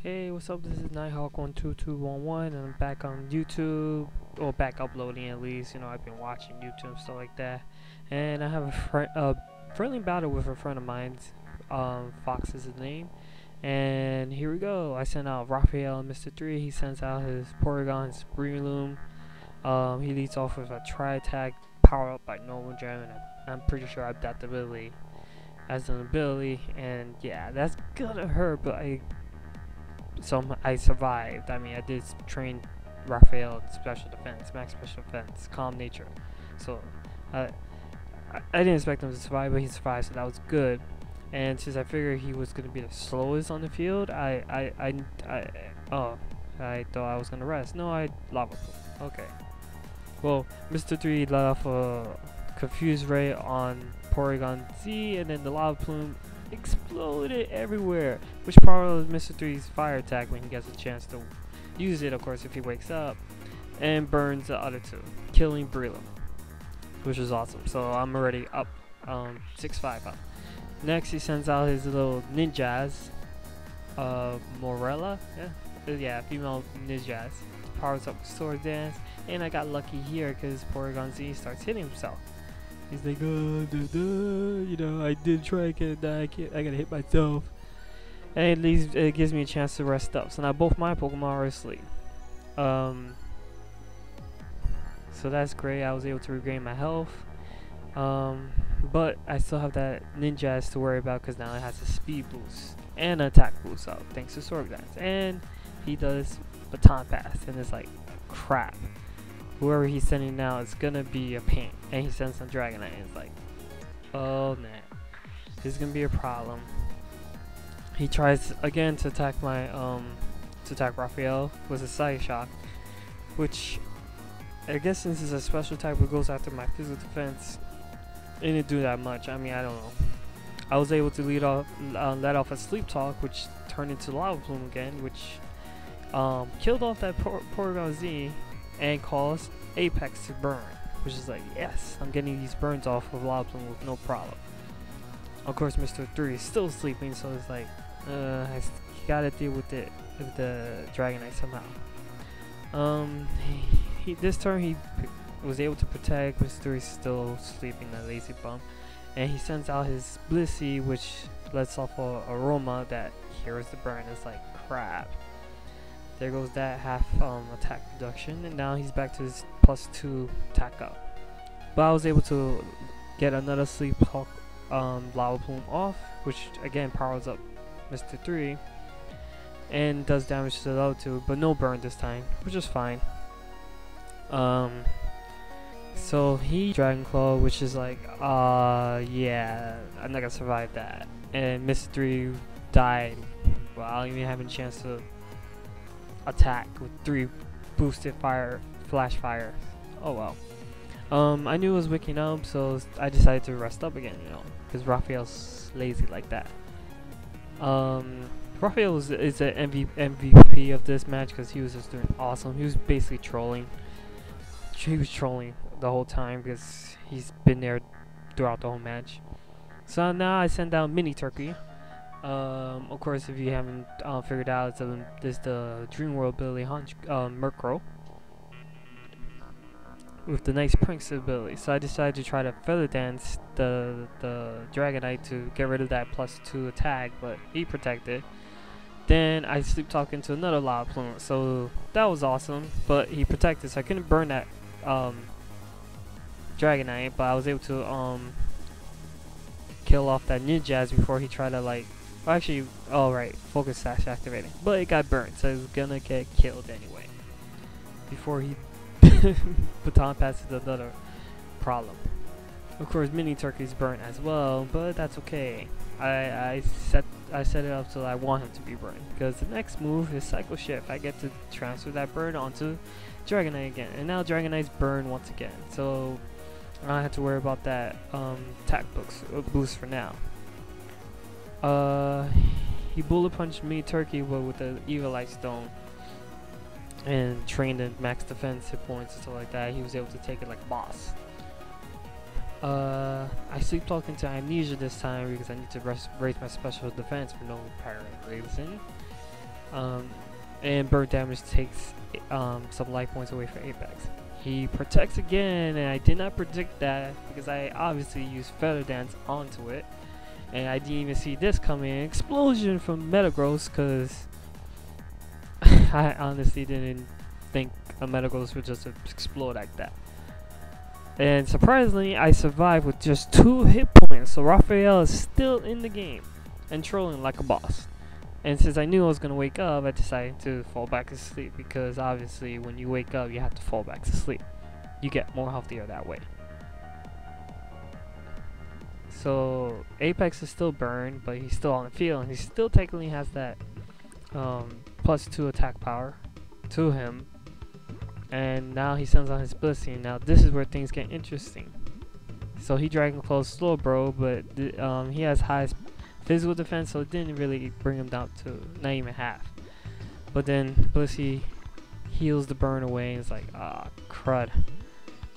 Hey, what's up? This is Nighthawk12211 and I'm back on YouTube, or back uploading at least. You know, I've been watching YouTube and stuff like that. And I have a friendly battle with a friend of mine. Fox is his name. And here we go. I sent out Raphael and Mr. 3. He sends out his Porygon, his Breloom. He leads off with a Tri-Attack, powered up by Normal Gem, and I'm pretty sure I have that ability as an ability. And yeah, that's gonna hurt, but I survived. I mean, I did train Raphael special defense, max special defense, calm nature. So I didn't expect him to survive, but he survived, so that was good. And since I figured he was gonna be the slowest on the field, I thought I was gonna rest. No, I lava pool. Okay. Well, Mr. 3 let off a confused ray on Porygon Z, and then the lava plume exploded everywhere, which parallels Mr. 3's fire attack when he gets a chance to use it, of course, if he wakes up, and burns the other two, killing Breloom, which is awesome. So I'm already up 6-5 up. Next, he sends out his little ninjas, Morella, yeah, female ninjas, powers up with Sword Dance, and I got lucky here because Porygon Z starts hitting himself. He's like, you know, I did try, I gotta hit myself. And at least it gives me a chance to rest up. So now both my Pokemon are asleep. So that's great. I was able to regain my health. But I still have that Ninjas to worry about because now it has a speed boost and an attack boost up thanks to Sword Dance. And he does Baton Pass, and it's like crap. Whoever he's sending now is gonna be a pain, and he sends some Dragonite, and it's like, oh man, this is gonna be a problem. He tries again to attack my Raphael with a Psychic Shock, which I guess since it's a special type, it goes after my physical defense. It didn't do that much. I mean, I don't know. I was able to let off a Sleep Talk, which turned into Lava Plume again, which killed off that Porygon Z. And caused Apex to burn, which is like, yes, I'm getting these burns off of Lava Plume with no problem. Of course, Mr. 3 is still sleeping, so it's like, I gotta deal with it with the Dragonite somehow. This turn he was able to protect. Mr. 3 is still sleeping, that lazy bum, and he sends out his Blissey, which lets off a aroma that hears the burn. It's like crap. There goes that half attack reduction, and now he's back to his +2 attack up. But I was able to get another Sleep Talk Lava Plume off, which again powers up Mr. 3 and does damage to the other two, but no burn this time, which is fine. So he Dragon Claw, which is like, yeah, I'm not gonna survive that. And Mr. 3 died without even having a chance to attack with 3 boosted flash fire. Oh well. I knew it was waking up, so I decided to rest up again, you know, because Raphael's lazy like that. Raphael is the MVP of this match because he was just doing awesome. He was basically trolling. He was trolling the whole time because he's been there throughout the whole match. So now I send out Mini Turkey. Of course, if you haven't figured out, it's the Dream World ability, Murkrow, with the nice Prince ability. So I decided to try to Feather Dance the Dragonite to get rid of that +2 attack, but he protected. Then I Sleep Talk into another Lava Plume, so that was awesome, but he protected, so I couldn't burn that Dragonite, but I was able to kill off that Ninjas before he tried to like, actually, alright, Focus Sash activating, but it got burned, so it was gonna get killed anyway before he Baton passes another problem. Of course, Mini Turkey's burnt as well, but that's okay. I set it up so I want him to be burned, because the next move is Cycle Shift. I get to transfer that burn onto Dragonite again, and now Dragonite's burned once again, so I don't have to worry about that attack boost for now. He bullet punched me Turkey with the Evil Eye Stone and trained in max defense hit points and stuff like that. He was able to take it like a boss. I Sleep Talk into Amnesia this time because I need to raise my special defense for no apparent reason. And burn damage takes some life points away from Apex. He protects again, and I did not predict that because I obviously used Feather Dance onto it. And I didn't even see this coming. Explosion from Metagross, because I honestly didn't think a Metagross would just explode like that. And surprisingly, I survived with just 2 hit points. So Raphael is still in the game and trolling like a boss. And since I knew I was going to wake up, I decided to fall back to sleep, because obviously when you wake up, you have to fall back to sleep. You get more healthier that way. So Apex is still burned, but he's still on the field, and he still technically has that +2 attack power to him. And now he sends on his Blissey. Now this is where things get interesting. So he Dragon Claws slow bro, but he has high physical defense, so it didn't really bring him down to not even half. But then Blissey heals the burn away, and it's like, ah, crud.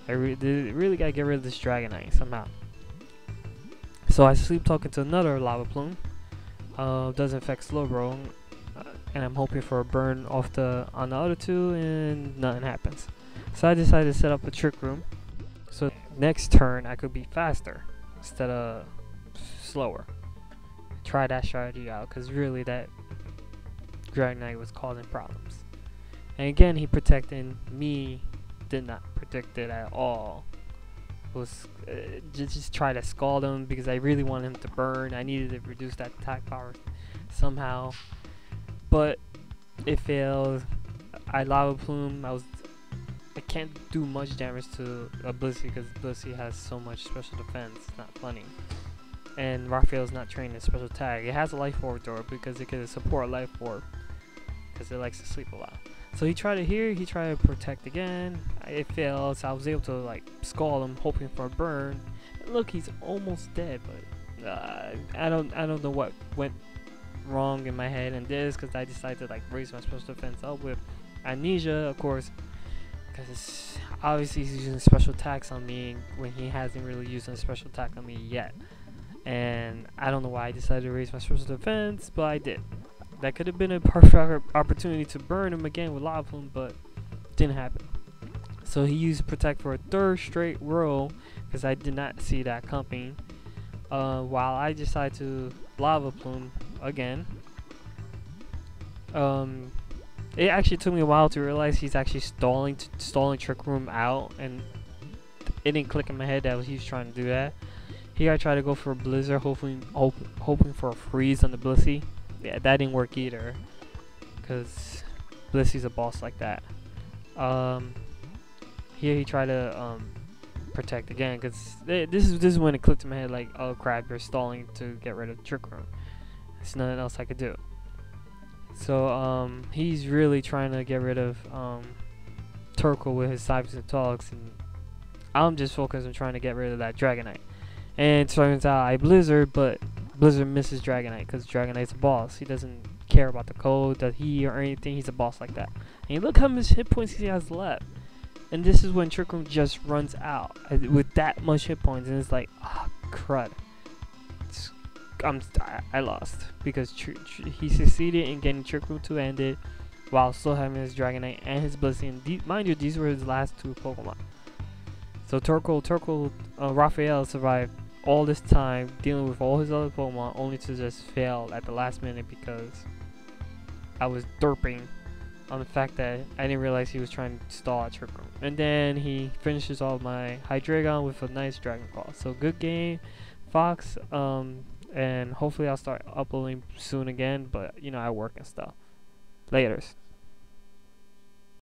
I really gotta get rid of this Dragonite somehow. So I sleep talking to another Lava Plume. Doesn't affect Slowbro, and I'm hoping for a burn off on the other 2, and nothing happens. So I decided to set up a Trick Room, so next turn I could be faster instead of slower. Try that strategy out, because really that Dragonite was causing problems. And again, he protected me. Did not predict it at all. Was just try to scald him, because I really wanted him to burn. I needed to reduce that attack power somehow, but it failed. I Lava Plume. I can't do much damage to a Blissey, because Blissey has so much special defense. It's not funny. And Raphael's not trained in special tag. It has a life orb door, because it can support life orb, because it likes to sleep a lot. So he tried it here, he tried to protect again. It failed, so I was able to like scald him, hoping for a burn. And look, he's almost dead, but I don't know what went wrong in my head in this, because I decided to like raise my special defense up with Amnesia, of course, because obviously he's using special attacks on me when he hasn't really used a special attack on me yet. And I don't know why I decided to raise my special defense, but I did. That could have been a perfect opportunity to burn him again with Lava Plume, but didn't happen. So he used Protect for a 3rd straight row, because I did not see that coming. While I decided to Lava Plume again. It actually took me a while to realize he's actually stalling Trick Room out, and it didn't click in my head that he was trying to do that. Here I tried to go for a Blizzard, hoping for a freeze on the Blissey. Yeah, that didn't work either, because Blissey's a boss like that. Here he tried to protect again, because this is when it clicked in my head like, oh crap, you're stalling to get rid of Trick Room. There's nothing else I could do. So he's really trying to get rid of Turkle with his Cyphers and Talks, and I'm just focused on trying to get rid of that Dragonite. And it turns out I Blizzard, but Blizzard misses Dragonite, because Dragonite's a boss. He doesn't care about the code, that he or anything. He's a boss like that. And look how much hit points he has left. And this is when Trick Room just runs out with that much hit points, and it's like, ah, oh, crud. I lost, because he succeeded in getting Trick Room to end it while still having his Dragonite and his Blissey. And mind you, these were his last 2 Pokemon. So Raphael survived all this time dealing with all his other Pokemon, only to just fail at the last minute, because I was derping on the fact that I didn't realize he was trying to stall at Trick Room. And then he finishes all my Hydreigon with a nice Dragon Claw. So good game, Fox. And hopefully I'll start uploading soon again, but you know, I work and stuff. Laters.